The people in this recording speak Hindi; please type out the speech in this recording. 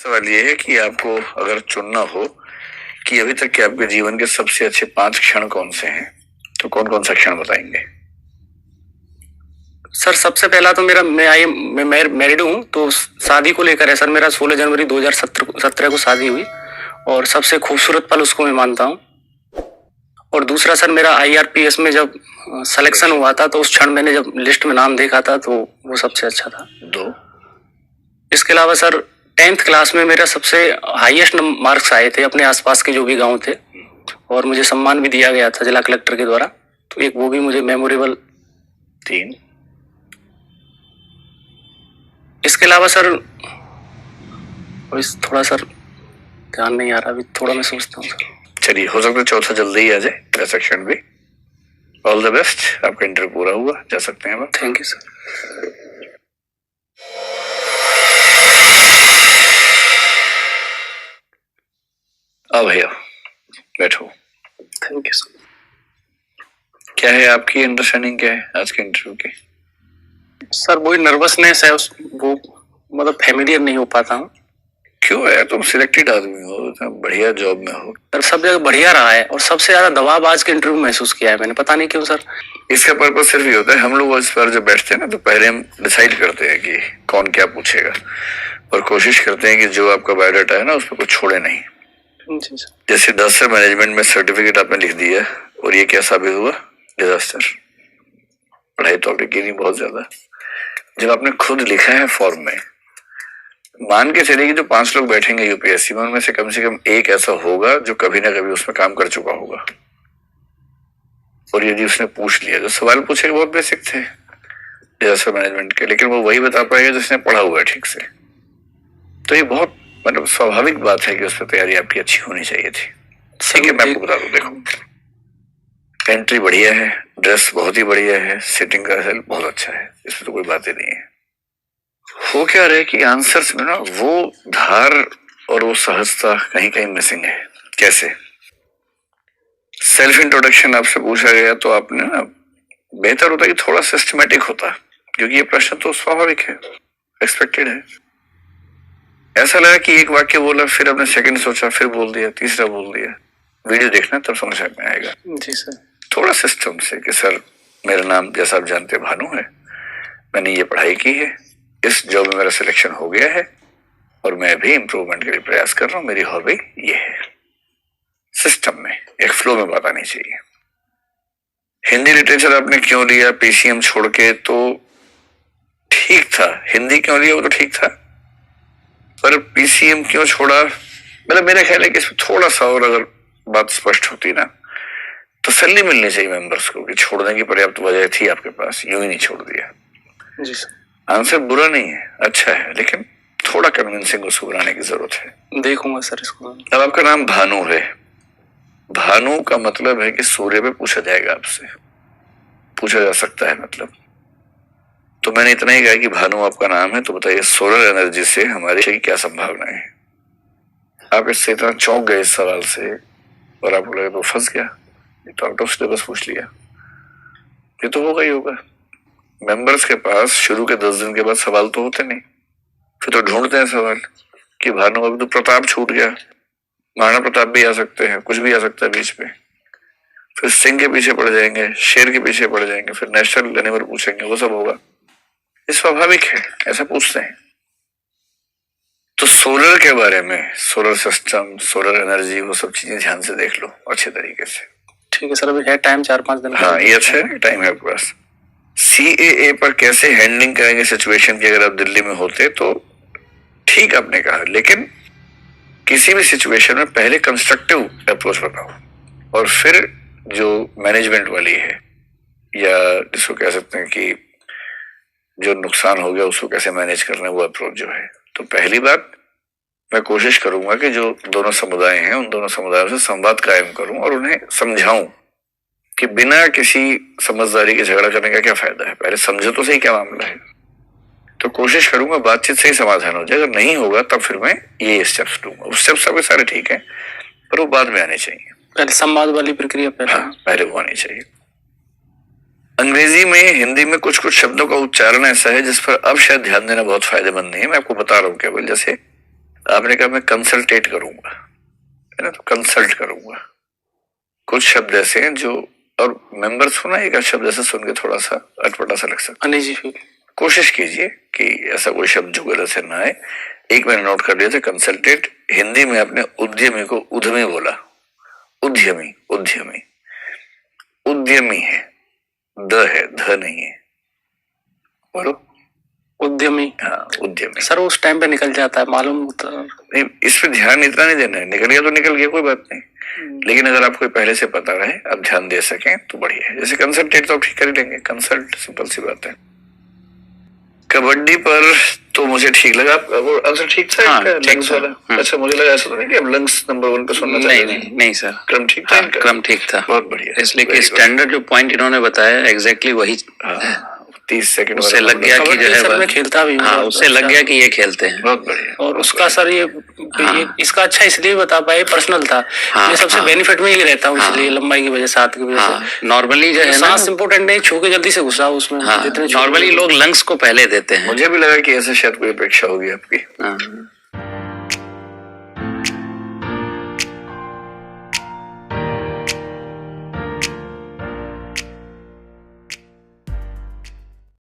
सवाल ये है कि आपको अगर चुनना हो कि अभी तक के आपके जीवन के सबसे अच्छे 5 क्षण कौन से हैं, तो कौन कौन सा क्षण बताएंगे? सर सबसे पहला तो मैं मैरिड हूँ, तो शादी को लेकर है सर। मेरा 16 जनवरी 2017 को शादी हुई और सबसे खूबसूरत पल उसको मैं मानता हूँ। और दूसरा सर, मेरा IRPS में जब सिलेक्शन हुआ था तो उस क्षण मैंने जब लिस्ट में नाम देखा था तो वो सबसे अच्छा था। 2 इसके अलावा सर 10th क्लास में मेरा सबसे हाईएस्ट मार्क्स आए थे अपने आसपास के जो भी गांव थे, और मुझे सम्मान भी दिया गया था जिला कलेक्टर के द्वारा, तो एक वो भी मुझे मेमोरेबल। 3 इसके अलावा सर थोड़ा सर ध्यान नहीं आ रहा, अभी थोड़ा मैं सोचता हूँ सर। चलिए, हो सकता है चौथा जल्दी ही आ जाए, ऐसा क्षण भी। ऑल द बेस्ट, आपका इंटरव्यू पूरा हुआ, जा सकते हैं आप। Thank you sir. आओ भैया, बैठो। Thank you sir. क्या है आपकी अंडरस्टैंडिंग, क्या है आज के इंटरव्यू की? सर वही नर्वसनेस है, वो मतलब फैमिलियर नहीं हो पाता हूँ। क्यों है? तुम सिलेक्टेड आदमी हो, बढ़िया जॉब में हो। सर सब जगह बढ़िया रहा है और सबसे ज्यादा दबाव आज के इंटरव्यू में महसूस किया है मैंने, पता नहीं क्यों सर। इसका पर्पज सिर्फ ये होता है, हम लोग इस पर जब बैठते हैं ना तो पहले हम डिसाइड करते हैं कि कौन क्या पूछेगा, और कोशिश करते हैं कि जो आपका बायोडाटा है ना उस पर कुछ छोड़े नहीं। जी सर। जैसे 10 से मैनेजमेंट में सर्टिफिकेट आपने लिख दिया और ये क्या साबित हुआ? डिजास्टर। पढ़ाई तो आपने की नहीं बहुत ज्यादा। जब आपने खुद लिखा है फॉर्म में, मान के चलिए कि जो 5 लोग बैठेंगे यूपीएससी में, उनमें से कम एक ऐसा होगा जो कभी ना कभी उसमें काम कर चुका होगा। और यदि उसने पूछ लिया, जो सवाल पूछे बहुत बेसिक थे डिजास्टर मैनेजमेंट के, लेकिन वो वही बता पाएगा जिसने पढ़ा हुआ है ठीक से। तो ये बहुत मतलब स्वाभाविक बात है कि उस पर तैयारी आपकी अच्छी होनी चाहिए थी। ठीक है, मैं आपको बता दूं, देखो एंट्री बढ़िया है, ड्रेस बहुत ही बढ़िया है, सिटिंग का सेल बहुत अच्छा है, इसमें तो कोई बात ही नहीं है। हो क्या रहे कि आंसर्स में ना वो धार और वो सहजता कहीं कहीं मिसिंग है। कैसे? सेल्फ इंट्रोडक्शन आपसे पूछा गया तो आपने ना, बेहतर होता कि थोड़ा सिस्टमेटिक होता, क्योंकि ये प्रश्न तो स्वाभाविक है, एक्सपेक्टेड है। ऐसा लगा कि एक वाक्य बोला, फिर आपने सेकंड सोचा, फिर बोल दिया, तीसरा बोल दिया। वीडियो देखना तब समझ में आएगा। जी सर। थोड़ा थोड़ा सिस्टम से कि सर मेरा नाम जैसा आप जानते भानु है, मैंने ये पढ़ाई की है, इस जॉब में मेरा सिलेक्शन हो गया है और मैं भी इम्प्रूवमेंट के लिए प्रयास कर रहा हूं, मेरी हॉबी ये है। सिस्टम में एक फ्लो में बात आनी चाहिए। हिंदी लिटरेचर आपने क्यों लिया पीसीएम छोड़ के? तो ठीक था, हिंदी क्यों लिया वो तो ठीक था, पर पीसीएम क्यों छोड़ा? मतलब मेरा ख्याल है कि इसमें थोड़ा सा और अगर बात स्पष्ट होती ना तो सैलरी मिलनी चाहिए मेंबर्स को कि छोड़ने की पर्याप्त वजह थी आपके पास, यूं ही नहीं छोड़ दिया। जी सर। आंसर बुरा नहीं है, अच्छा है, लेकिन थोड़ा कन्विंसिंग उसको बनाने की जरूरत है। देखूंगा सर इसको। अब आपका नाम भानु है, भानु का मतलब है कि सूर्य पे पूछा जाएगा आपसे, पूछा जा सकता है मतलब। तो मैंने इतना ही कहा कि भानु आपका नाम है, तो बताइए सोलर एनर्जी से हमारे की क्या संभावनाएं हैं? आप इससे इतना चौंक गए इस सवाल से और आपको लगा तो फंस गया, ये तो आउट ऑफ सिलेबस पूछ लिया। ये तो होगा ही होगा। मेंबर्स के पास शुरू के 10 दिन के बाद सवाल तो होते नहीं, फिर तो ढूंढते हैं सवाल कि भानु अभी तो प्रताप छूट गया, महाराणा प्रताप भी आ सकते हैं, कुछ भी आ सकता है बीच में। फिर सिंह के पीछे पड़ जाएंगे, शेर के पीछे पड़ जाएंगे, फिर नेशनल एनिमल पूछेंगे, वो सब होगा। ये स्वाभाविक है, ऐसा पूछते हैं। तो सोलर के बारे में, सोलर सिस्टम, सोलर एनर्जी, वो सब चीजें ध्यान से देख लो अच्छे तरीके से। ठीक है सर, अभी है टाइम 4-5 दिन। हाँ, ये अच्छा है, टाइम है आपके पास। CAA पर कैसे हैंडलिंग करेंगे सिचुएशन की? अगर आप दिल्ली में होते तो ठीक आपने कहा, लेकिन किसी भी सिचुएशन में पहले कंस्ट्रक्टिव अप्रोच बताओ और फिर जो मैनेजमेंट वाली है या जिसको कह सकते हैं कि जो नुकसान हो गया उसको कैसे मैनेज करना है, वो अप्रोच जो है। तो पहली बात, मैं कोशिश करूंगा कि जो दोनों समुदाय हैं उन दोनों समुदायों से संवाद कायम करूं और उन्हें समझाऊं कि बिना किसी समझदारी के झगड़ा करने का क्या फायदा है, पहले समझो तो सही क्या मामला है। तो कोशिश करूंगा बातचीत से ही समाधान हो जाए, अगर नहीं होगा तब फिर मैं ये स्टेप्स लूंगा। स्टेप्स सबके सारे ठीक है, पर वो बाद में आने चाहिए, पहले संवाद वाली प्रक्रिया पहले। हाँ, पहले वो आनी चाहिए। अंग्रेजी में, हिंदी में कुछ कुछ शब्दों का उच्चारण ऐसा है जिस पर अब शायद ध्यान देना बहुत फायदेमंद नहीं है, मैं आपको बता रहा हूँ केवल। जैसे आपने कहा मैं कंसल्टेट करूंगा, है ना, तो कंसल्ट करूंगा। कुछ शब्द ऐसे हैं जो, और मेंबर सुना एक शब्द ऐसा सुन के थोड़ा सा अटपटा सा लग सकता है। नहीं जी, कोशिश कीजिए कि ऐसा कोई शब्द जो गलत से ना आए। एक मैंने नोट कर लिया था, कंसल्टेट। हिंदी में आपने उद्यमी को उद्यमी बोला, उद्यमी, उद्यमी, उद्यमी है, द है, ध नहीं है। बोलो उद्यमी। हाँ, उद्यमी। सर उस टाइम पे निकल जाता है, मालूम तो नहीं, इस पे ध्यान इतना नहीं देना है, निकल गया तो निकल गया, कोई बात नहीं। लेकिन अगर आपको पहले से पता रहे, आप ध्यान दे सकें तो बढ़िया है। जैसे कंसल्टेट तो आप ठीक कर ही लेंगे, कंसल्ट सिंपल सी बात है। कबड्डी पर तो मुझे ठीक लगा, वो आंसर ठीक था। हाँ, इनका ठीक लंग्स था। वाला। अच्छा, मुझे लगा ऐसा तो नहीं कि अब लंग्स नंबर 1 पे सुनना नहीं चाहिए। नहीं नहीं सर, क्रम ठीक था हाँ, इनका? क्रम ठीक था। बहुत बढ़िया, इसलिए कि Very good। स्टैंडर्ड जो पॉइंट इन्होंने बताया एग्जैक्टली वही 30 सेकंड उससे लग गया कि जो है सर मैं खेलता भी हूँ। हाँ, उससे लग गया कि ये खेलते हैं। बहुत बढ़िया। और उसका सर ये इसका अच्छा इसलिए बता पाए, पर्सनल था। हाँ, ये सबसे हाँ। बेनिफिट में ही रहता हूँ, हाँ। इसलिए लंबाई की वजह से, हाथ की वजह हाँ, से। नॉर्मली जो है ना, सांस इम्पोर्टेंट नहीं, छू के जल्दी से घुसा उसमें। हाँ, जितने नॉर्मली लोग लंग्स को पहले देते हैं। मुझे भी लगा कि ऐसे शायद कोई अपेक्षा होगी आपकी। हाँ।